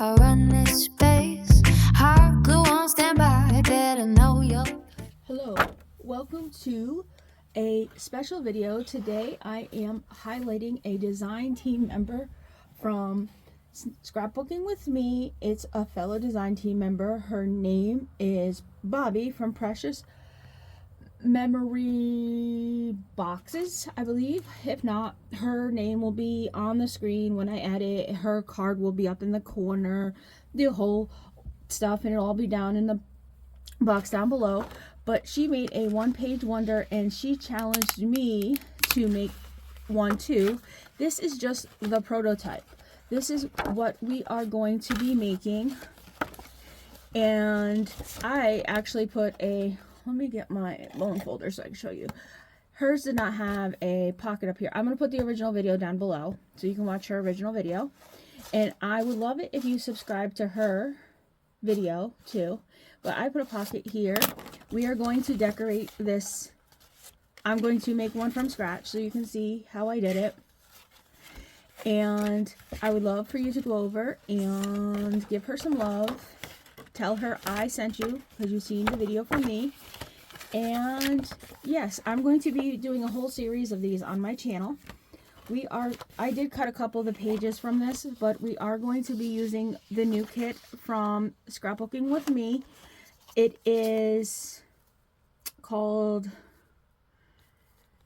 I run this space. Hot glue on standby. Better know you. Hello, welcome to a special video. Today I am highlighting a design team member from Scrapbooking with Me. It's a fellow design team member. Her name is Bobbi from Precious Memory Boxes, I believe. If not, her name will be on the screen when I edit. Her card will be up in the corner, the whole stuff, and it'll all be down in the box down below. But she made a one-page wonder and she challenged me to make one too. This is just the prototype. This is what we are going to be making. And I actually put a, let me get my bone folder so I can show you. Hers did not have a pocket up here. I'm going to put the original video down below so you can watch her original video. And I would love it if you subscribe to her video too. But I put a pocket here. We are going to decorate this. I'm going to make one from scratch so you can see how I did it. And I would love for you to go over and give her some love. Tell her I sent you because you've seen the video from me. And yes, I'm going to be doing a whole series of these on my channel. I did cut a couple of the pages from this, but we are going to be using the new kit from Scrapbooking with Me. It is called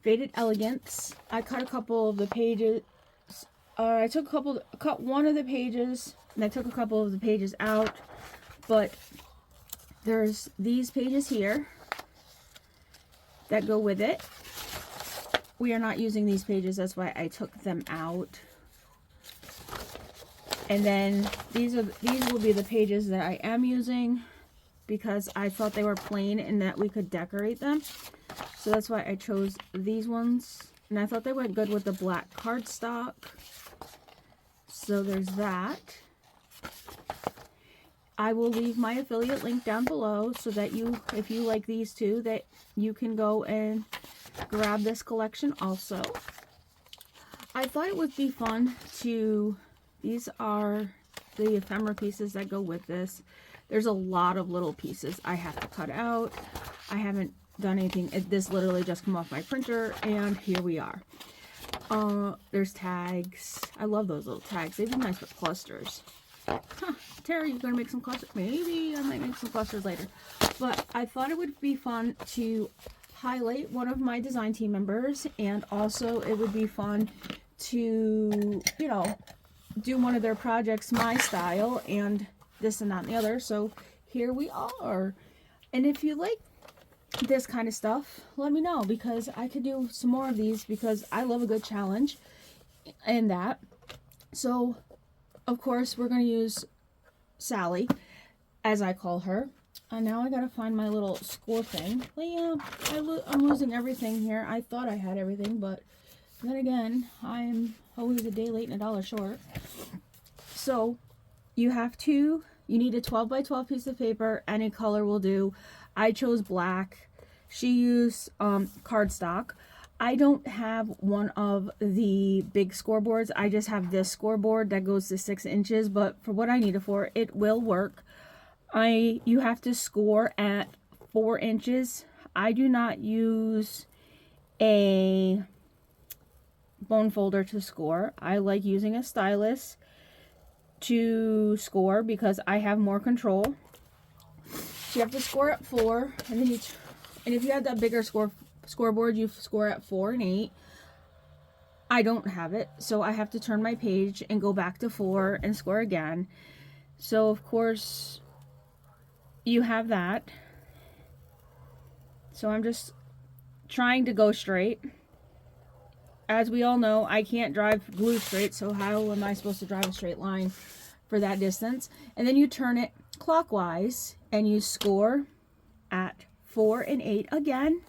Faded Elegance. I cut a couple of the pages. I cut one of the pages, and I took a couple of the pages out. But there's these pages here that go with it. We are not using these pages, that's why I took them out. And then these will be the pages that I am using because I thought they were plain and that we could decorate them. So that's why I chose these ones. And I thought they went good with the black cardstock. So there's that. I will leave my affiliate link down below so that you, if you like these two, that you can go and grab this collection also. I thought it would be fun to, these are the ephemera pieces that go with this. There's a lot of little pieces I have to cut out. I haven't done anything. This literally just came off my printer and here we are. There's tags. I love those little tags. They'd be nice with clusters. Huh, Terry, you gonna make some clusters? Maybe I might make some clusters later. But I thought it would be fun to highlight one of my design team members, and also it would be fun to, you know, do one of their projects my style and this and that and the other. So here we are. And if you like this kind of stuff, let me know because I could do some more of these because I love a good challenge and that. So of course, we're going to use Sally, as I call her. And now I got to find my little score thing. Well, yeah, I'm losing everything here. I thought I had everything, but then again, I'm always a day late and $1 short. So, you need a 12 by 12 piece of paper. Any color will do. I chose black. She used cardstock. I don't have one of the big scoreboards. I just have this scoreboard that goes to 6 inches, but for what I need it for, it will work. You have to score at 4 inches. I do not use a bone folder to score. I like using a stylus to score because I have more control. So you have to score at 4, and then and if you have that bigger scoreboard, you score at 4 and 8. I don't have it, so I have to turn my page and go back to 4 and score again. So of course you have that. So I'm just trying to go straight. As we all know, I can't drive glue straight, so how am I supposed to drive a straight line for that distance? And then you turn it clockwise and you score at 4 and 8 again.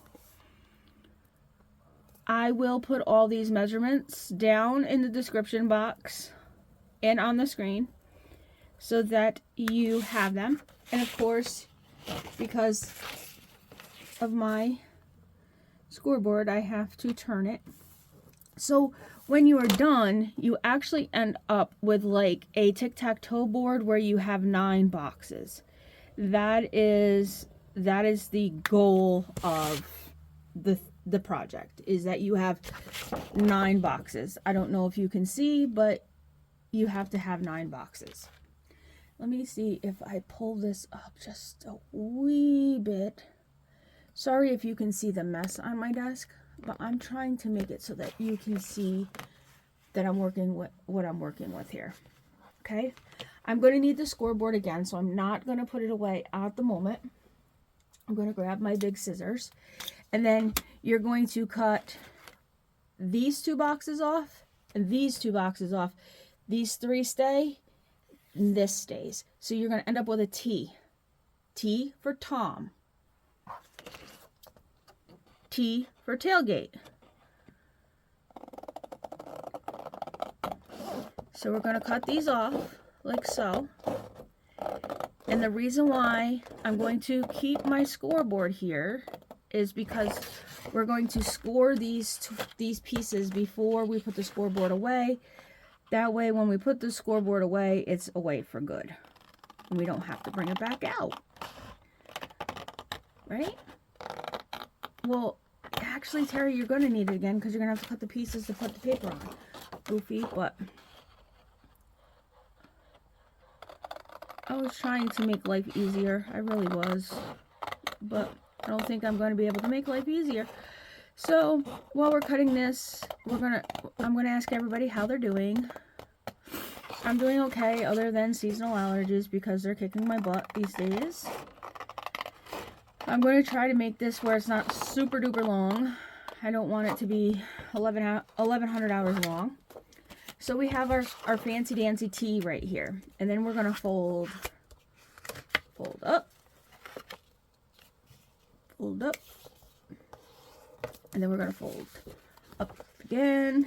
I will put all these measurements down in the description box and on the screen so that you have them. And of course, because of my scoreboard, I have to turn it So when you are done, you actually end up with like a tic-tac-toe board where you have 9 boxes. That is the goal of the project, is that you have 9 boxes. I don't know if you can see, but you have to have 9 boxes. Let me see if I pull this up just a wee bit. Sorry if you can see the mess on my desk, but I'm trying to make it so that you can see that I'm working with what I'm working with here. Okay, I'm going to need the scoreboard again, so I'm not going to put it away at the moment. I'm going to grab my big scissors, and then you're going to cut these 2 boxes off and these 2 boxes off. These 3 stay, and this stays. So you're going to end up with a T. T for Tom. T for tailgate. So we're going to cut these off like so. And the reason why I'm going to keep my scoreboard here is because we're going to score these pieces before we put the scoreboard away. That way, when we put the scoreboard away, it's away for good. And we don't have to bring it back out. Right? Well, actually, Terry, you're going to need it again because you're going to have to cut the pieces to put the paper on. Goofy, but I was trying to make life easier. I really was. But I don't think I'm going to be able to make life easier. So, while we're cutting this, I'm going to ask everybody how they're doing. I'm doing okay, other than seasonal allergies, because they're kicking my butt these days. I'm going to try to make this where it's not super duper long. I don't want it to be 1100 hours long. So we have our fancy dancy T right here. And then we're going to fold up, fold up, and then we're going to fold up again.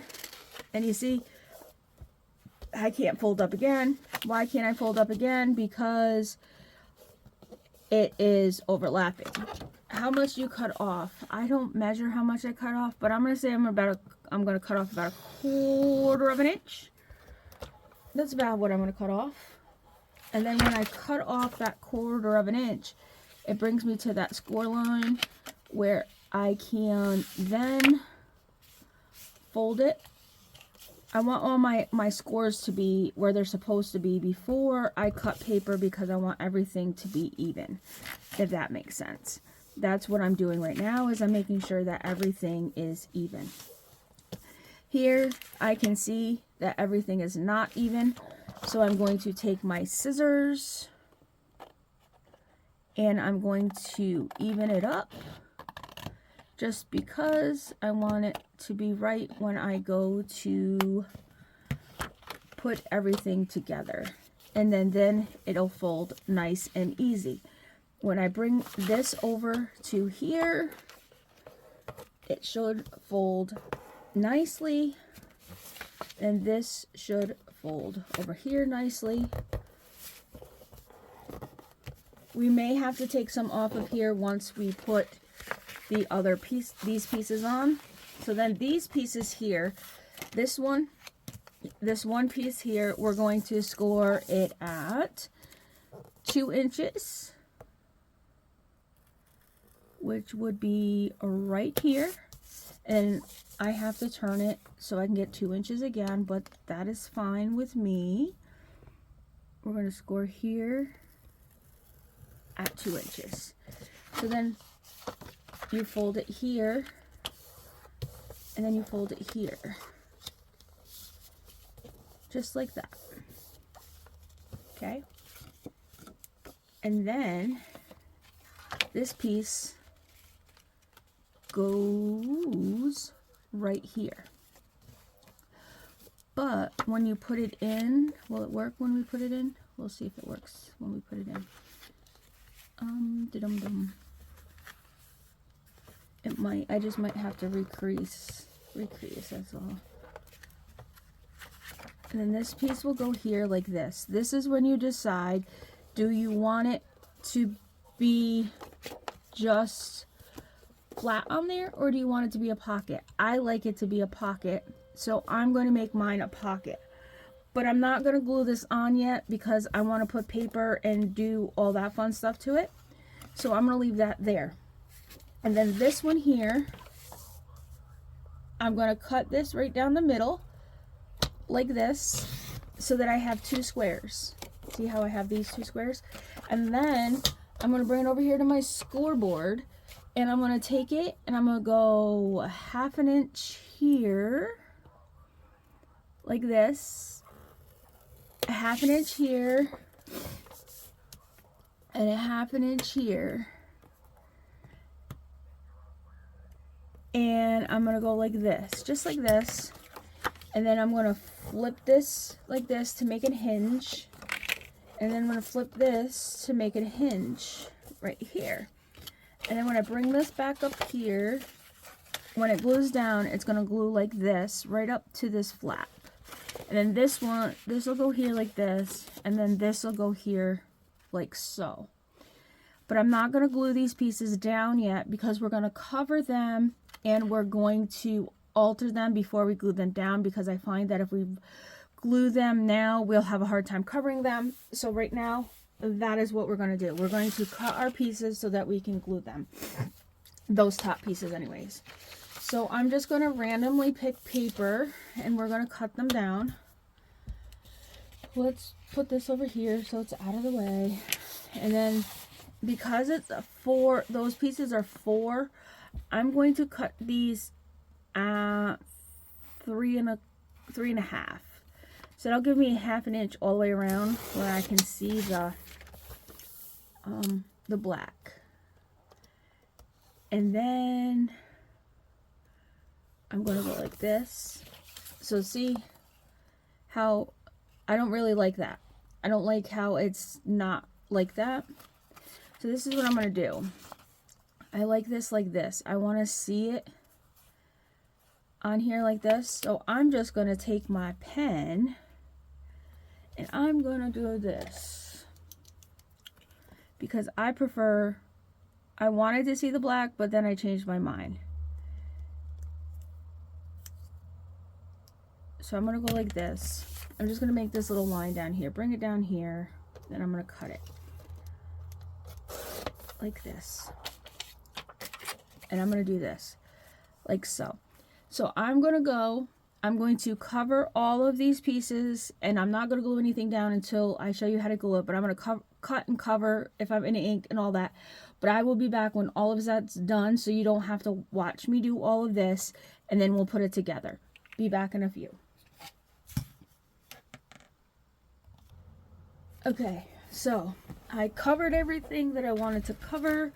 And you see, I can't fold up again. Why can't I fold up again? Because it is overlapping. How much do you cut off? I don't measure how much I cut off, but I'm going to say I'm going to cut off about 1/4 of an inch. That's about what I'm going to cut off. And then when I cut off that 1/4 of an inch, it brings me to that score line where I can then fold it. I want all my scores to be where they're supposed to be before I cut paper, because I want everything to be even, if that makes sense. That's what I'm doing right now, is I'm making sure that everything is even. Here, I can see that everything is not even, so I'm going to take my scissors and I'm going to even it up, just because I want it to be right when I go to put everything together. And then it'll fold nice and easy. When I bring this over to here, it should fold nicely. And this should fold over here nicely. We may have to take some off of here once we put these pieces on. So then these pieces here, this one piece here, we're going to score it at 2 inches, which would be right here. And I have to turn it so I can get 2 inches again, but that is fine with me. We're going to score here at 2 inches. So then you fold it here, and then you fold it here, just like that. Okay, and then this piece goes right here. But when you put it in, will it work when we put it in? We'll see if it works when we put it in. It might. I just might have to recrease, that's all. And then this piece will go here like this. This is when you decide, do you want it to be just flat on there, or do you want it to be a pocket? I like it to be a pocket, So I'm going to make mine a pocket. But I'm not going to glue this on yet because I want to put paper and do all that fun stuff to it. So I'm going to leave that there. And then this one here, I'm going to cut this right down the middle like this so that I have 2 squares. See how I have these 2 squares? And then I'm going to bring it over here to my scoreboard, and I'm going to take it and I'm going to go 1/2 inch here like this, 1/2 inch here, and 1/2 inch here. And I'm going to go like this, just like this. And then I'm going to flip this like this to make it hinge. And then I'm going to flip this to make it hinge right here. And then when I bring this back up here, when it glues down, it's going to glue like this right up to this flap. And then this one, this will go here like this. And then this will go here like so. But I'm not going to glue these pieces down yet because we're going to cover them and we're going to alter them before we glue them down, because I find that if we glue them now, we'll have a hard time covering them. So right now, that is what we're going to do. We're going to cut our pieces so that we can glue them. Those top pieces anyways. So I'm just going to randomly pick paper and we're going to cut them down. Let's put this over here so it's out of the way. And then because it's a 4, those pieces are 4, I'm going to cut these 3 3.5. So that'll give me 1/2 inch all the way around where I can see the black. And then I'm going to go like this. So see how I don't really like that. I don't like how it's not like that. So this is what I'm going to do. I like this like this. I want to see it on here like this. So I'm just going to take my pen and I'm going to do this because I wanted to see the black, but then I changed my mind. So I'm going to go like this. I'm just going to make this little line down here, bring it down here, then I'm going to cut it like this. And I'm going to do this like so. So I'm going to cover all of these pieces, and I'm not going to glue anything down until I show you how to glue it, but I'm going to cut and cover if I'm in ink and all that. But I will be back when all of that's done, so you don't have to watch me do all of this, and then we'll put it together. Be back in a few. Okay, so I covered everything that I wanted to cover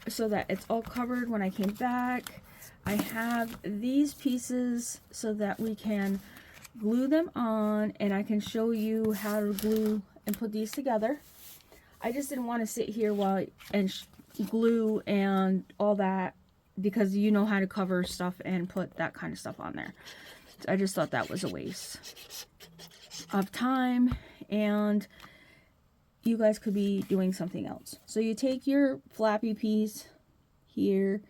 so that it's all covered when I came back. I have these pieces so that we can glue them on, and I can show you how to glue and put these together. I just didn't want to sit here while glue and all that, because you know how to cover stuff and put that kind of stuff on there. So I just thought that was a waste of time, and you guys could be doing something else. So you take your flappy piece here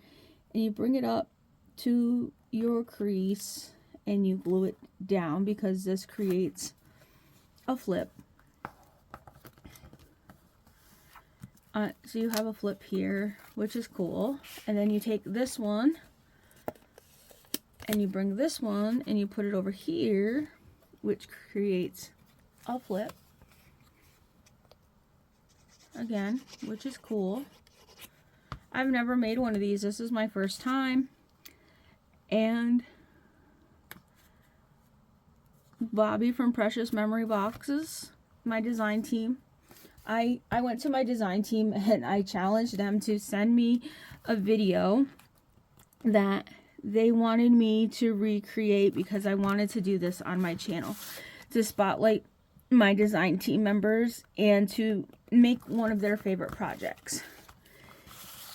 and you bring it up to your crease and you glue it down, because this creates a flip. So you have a flip here, which is cool. And then you take this one and you bring this one and you put it over here, which creates a flip again, which is cool. I've never made one of these. This is my first time. And Bobbi from Precious Memory Boxes, my design team, I went to my design team and I challenged them to send me a video that they wanted me to recreate, because I wanted to do this on my channel to spotlight my design team members and to make one of their favorite projects.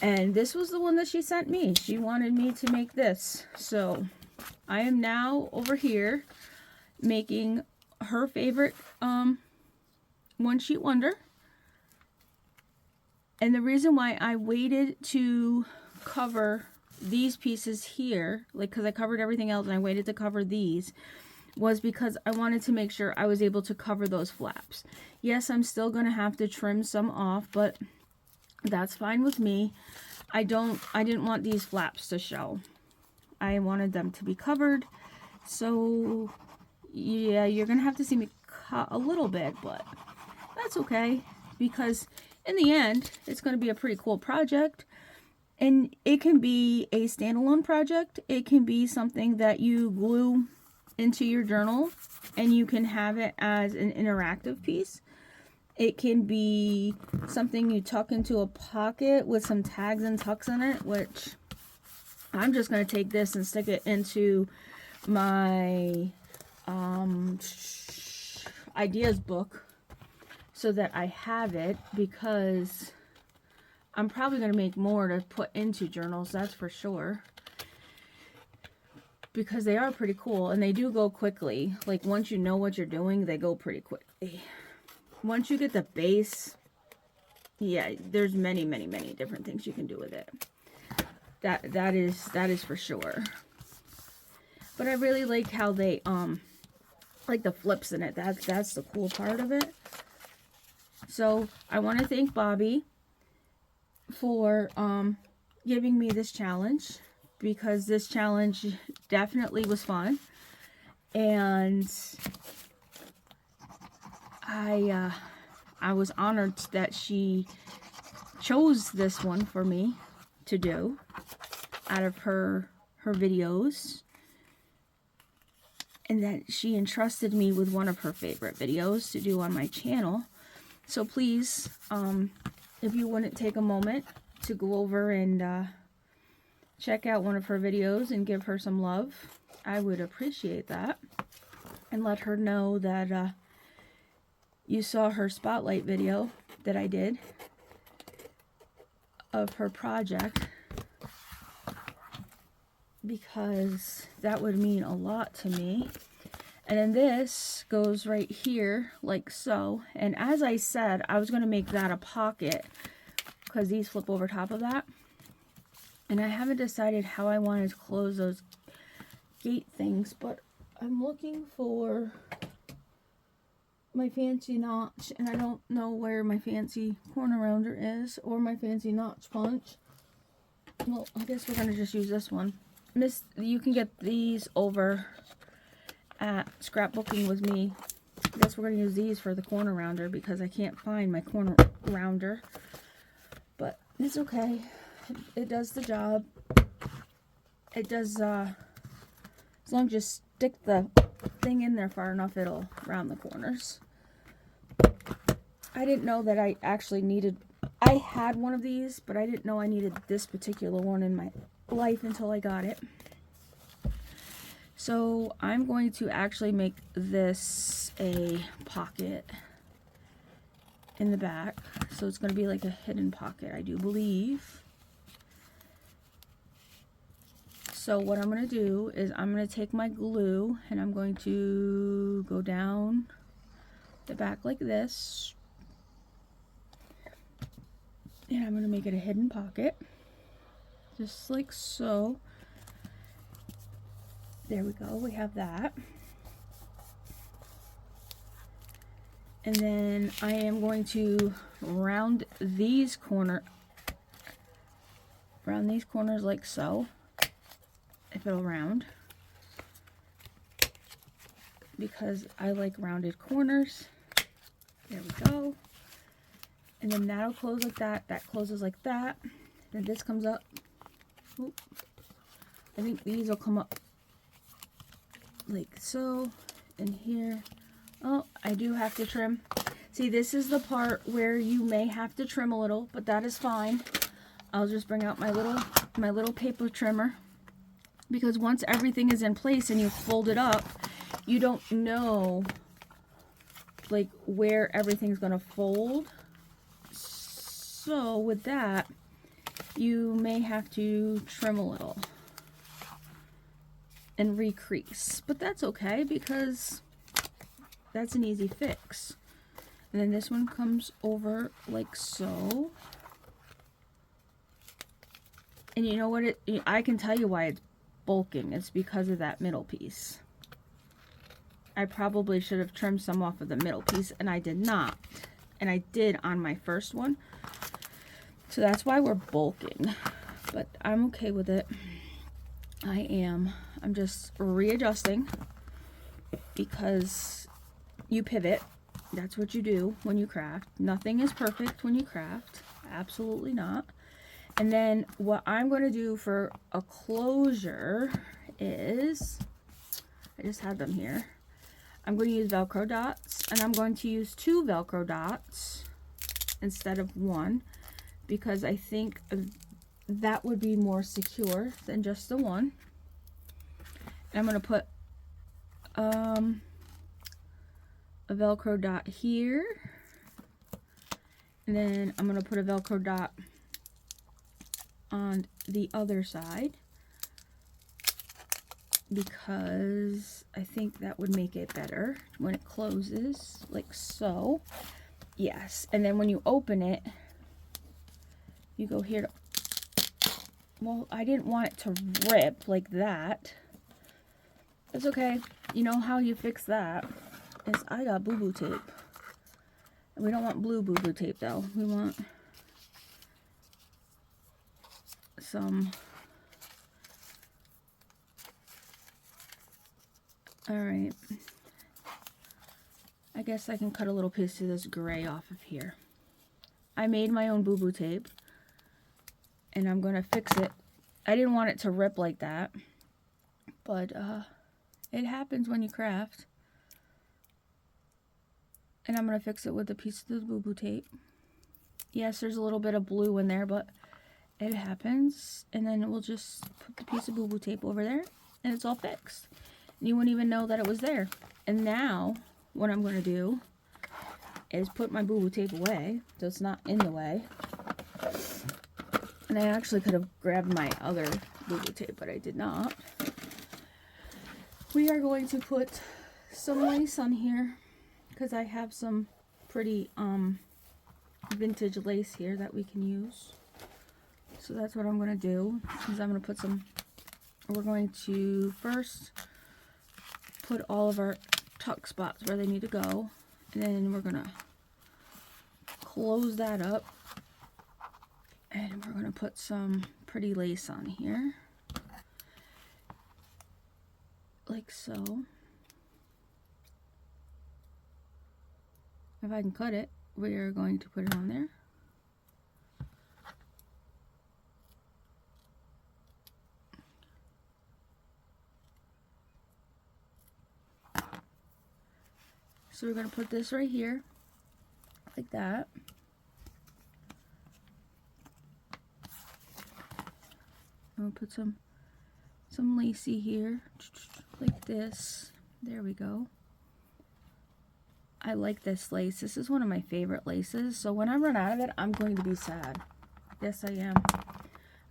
And this was the one that she sent me. She wanted me to make this. So I am now over here making her favorite one sheet wonder. And the reason why I waited to cover these pieces here, like, because I covered everything else and I waited to cover these, was because I wanted to make sure I was able to cover those flaps. Yes, I'm still going to have to trim some off, but that's fine with me. I didn't want these flaps to show. I wanted them to be covered. So yeah, you're going to have to see me cut a little bit, but that's okay, because in the end, it's going to be a pretty cool project. And it can be a standalone project. It can be something that you glue into your journal and you can have it as an interactive piece. It can be something you tuck into a pocket with some tags and tucks in it, which I'm just going to take this and stick it into my ideas book so that I have it, because I'm probably going to make more to put into journals, that's for sure. Because they are pretty cool and they do go quickly. Like, once you know what you're doing, they go pretty quickly. Once you get the base, yeah, there's many different things you can do with it. That is for sure. But I really like how they like the flips in it. That's the cool part of it. So I want to thank Bobbi for giving me this challenge, because this challenge definitely was fun, and I was honored that she chose this one for me to do out of her videos, and that she entrusted me with one of her favorite videos to do on my channel. So please, if you wouldn't take a moment to go over and check out one of her videos and give her some love, I would appreciate that. And let her know that you saw her spotlight video that I did of her project, because that would mean a lot to me. And then this goes right here like so. And as I said, I was going to make that a pocket because these flip over top of that. And I haven't decided how I wanted to close those gate things, but I'm looking for my fancy notch, and I don't know where my fancy corner rounder is or my fancy notch punch. Well, I guess we're going to just use this one. You can get these over at Scrapbooking with Me. I guess we're going to use these for the corner rounder because I can't find my corner rounder. But it's okay. It does the job. It does, as long as you stick the thing in there far enough, it'll round the corners. I didn't know that I actually needed, I had one of these, but I didn't know I needed this particular one in my life until I got it. So I'm going to actually make this a pocket in the back. So it's going to be like a hidden pocket, I do believe. So what I'm going to do is I'm going to take my glue and I'm going to go down the back like this. And I'm going to make it a hidden pocket. Just like so. There we go, we have that. And then I am going to round these corners like so, if it'll round, because I like rounded corners. There we go. And then that'll close like that, that closes like that. Then this comes up. Oop. I think these will come up like so, and here. Oh, I do have to trim. See, this is the part where you may have to trim a little, but that is fine. I'll just bring out my little paper trimmer, because once everything is in place and you fold it up, you don't know like where everything's gonna fold. So with that, you may have to trim a little and recrease, but that's okay because that's an easy fix. And then this one comes over like so, And you know what? I can tell you why it's bulking. It's because of that middle piece. I probably should have trimmed some off of the middle piece, and I did not. And I did on my first one. So that's why we're bulking. But I'm okay with it. I am. I'm just readjusting because you pivot. That's what you do when you craft. Nothing is perfect when you craft. Absolutely not. And then what I'm going to do for a closure is, I just had them here. I'm going to use Velcro dots, and I'm going to use 2 Velcro dots instead of 1 because I think that would be more secure than just the 1. And I'm going to put a Velcro dot here, and then I'm going to put a Velcro dot on the other side because I think that would make it better when it closes, like so. Yes, and then when you open it, you go here to, well, I didn't want it to rip like that. It's okay. You know how you fix that is I got boo-boo tape. And we don't want blue boo-boo tape though. We want some. Alright. I guess I can cut a little piece of this gray off of here. I made my own boo-boo tape. And I'm going to fix it. I didn't want it to rip like that. But it happens when you craft. And I'm going to fix it with a piece of the boo-boo tape. Yes, there's a little bit of blue in there, but it happens. And then we'll just put the piece of boo-boo tape over there. And it's all fixed. And you wouldn't even know that it was there. And now, what I'm going to do is put my boo-boo tape away. So it's not in the way. And I actually could have grabbed my other boo-boo tape, but I did not. We are going to put some lace on here because I have some pretty vintage lace here that we can use. So that's what I'm going to do. Is I'm going to put some, we're going to first put all of our tuck spots where they need to go. And then we're going to close that up. And we're going to put some pretty lace on here. Like so. If I can cut it, we are going to put it on there. So we're going to put this right here. Like that. I'm going to put some lacy here, like this. There we go. I like this lace. This is one of my favorite laces. So when I run out of it, I'm going to be sad. Yes, I am.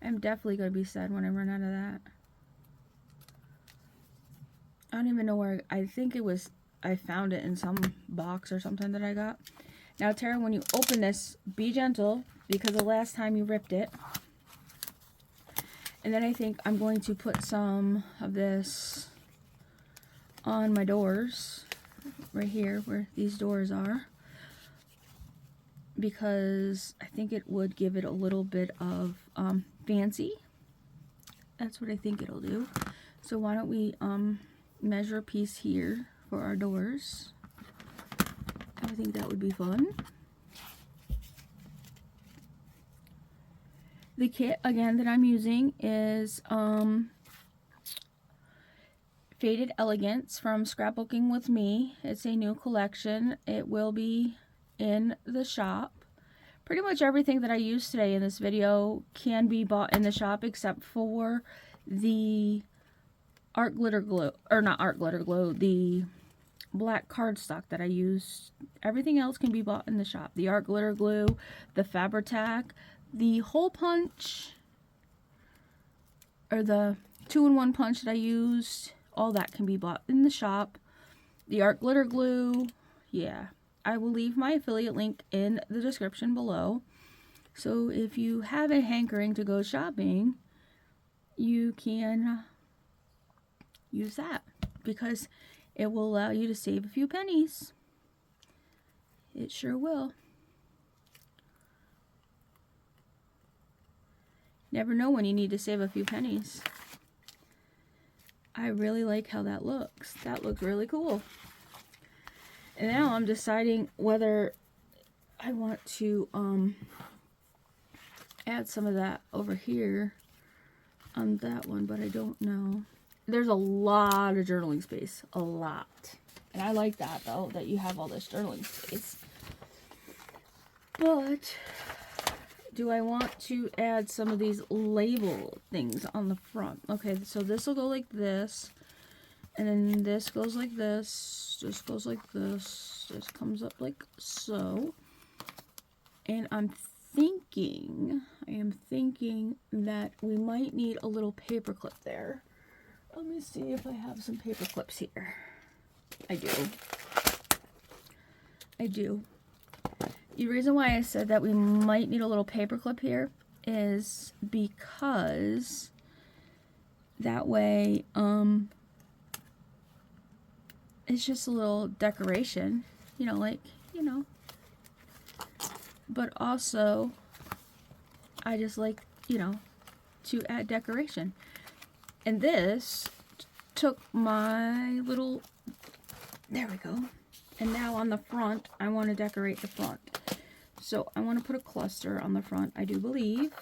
I'm definitely going to be sad when I run out of that. I don't even know where. I think it was, I found it in some box or something that I got. Now, Tara, when you open this, be gentle because the last time you ripped it. And then I think I'm going to put some of this on my doors, right here where these doors are, because I think it would give it a little bit of fancy. That's what I think it'll do. So why don't we measure a piece here for our doors. I think that would be fun. The kit, again, that I'm using is Faded Elegance from Scrapbooking With Me. It's a new collection. It will be in the shop. Pretty much everything that I used today in this video can be bought in the shop except for the art glitter glue, or not art glitter glue, the black cardstock that I used. Everything else can be bought in the shop. The art glitter glue, the Fabri-Tac, the hole punch, or the 2-in-1 punch that I used, all that can be bought in the shop. The art glitter glue, yeah. I will leave my affiliate link in the description below. So if you have a hankering to go shopping, you can use that because it will allow you to save a few pennies. It sure will. Never know when you need to save a few pennies. I really like how that looks. That looks really cool. And now I'm deciding whether I want to add some of that over here on that one, but I don't know. There's a lot of journaling space. A lot. And I like that, though, that you have all this journaling space. But do I want to add some of these label things on the front? Okay, so this will go like this. And then this goes like this. This goes like this. This comes up like so. And I am thinking that we might need a little paper clip there. Let me see if I have some paper clips here. I do. The reason why I said that we might need a little paper clip here is because that way, it's just a little decoration, but also I just like, to add decoration. And this took my little, there we go. And now on the front, I want to decorate the front. So I want to put a cluster on the front, I do believe.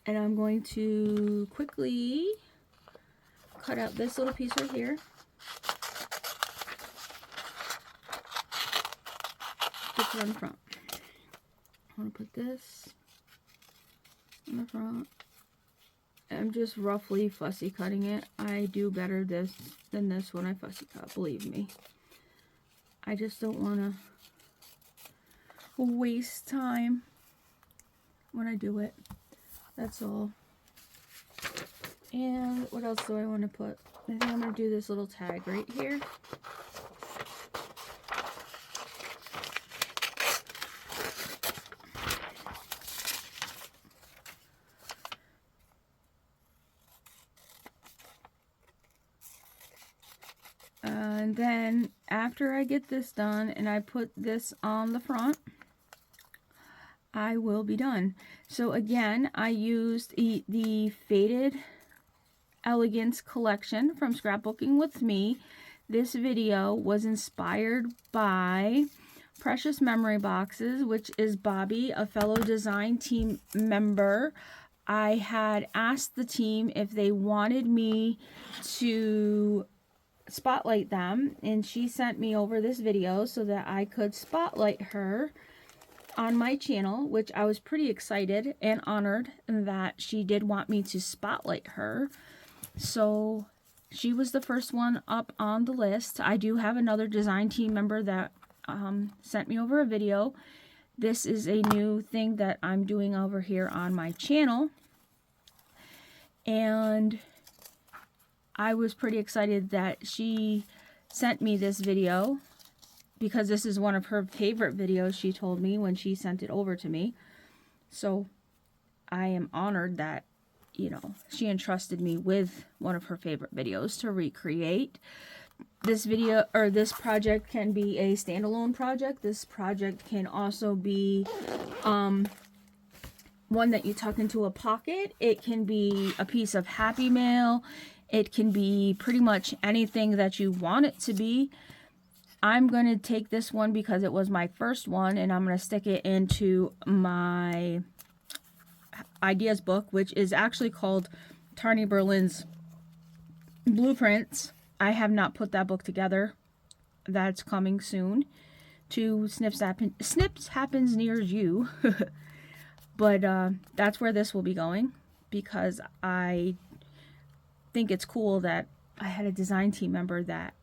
And I'm going to quickly cut out this little piece right here. Put it on the front. I want to put this on the front. I'm just roughly fussy cutting it. I do better than this when I fussy cut, believe me. I just don't want to waste time when I do it. That's all. And what else do I want to put? I think I'm going to do this little tag right here. And then after I get this done and I put this on the front, I will be done. So again, I used the Faded Elegance collection from Scrapbooking with Me. This video was inspired by Precious Memory Boxes, which is Bobbi, a fellow design team member. I had asked the team if they wanted me to spotlight them, and she sent me over this video so that I could spotlight her on my channel, which I was pretty excited and honored that she did want me to spotlight her. So she was the first one up on the list. I do have another design team member that sent me over a video. This is a new thing that I'm doing over here on my channel, and I was pretty excited that she sent me this video because this is one of her favorite videos, she told me when she sent it over to me. So I am honored that, she entrusted me with one of her favorite videos to recreate. This video, or this project, can be a standalone project. This project can also be one that you tuck into a pocket. It can be a piece of Happy Mail. It can be pretty much anything that you want it to be. I'm going to take this one because it was my first one, and I'm going to stick it into my ideas book, which is actually called Tarni Berlin's Blueprints. I have not put that book together. That's coming soon to Snips Happens Near You. But that's where this will be going, because I think it's cool that I had a design team member that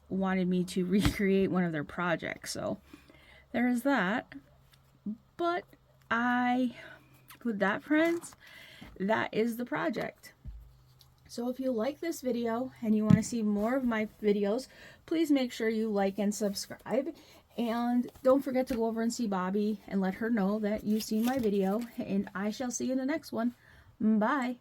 wanted me to recreate one of their projects. So there is that. But with that, friends, that is the project. So if you like this video and you want to see more of my videos, please make sure you like and subscribe. And don't forget to go over and see Bobbi and let her know that you've seen my video. And I shall see you in the next one. Bye.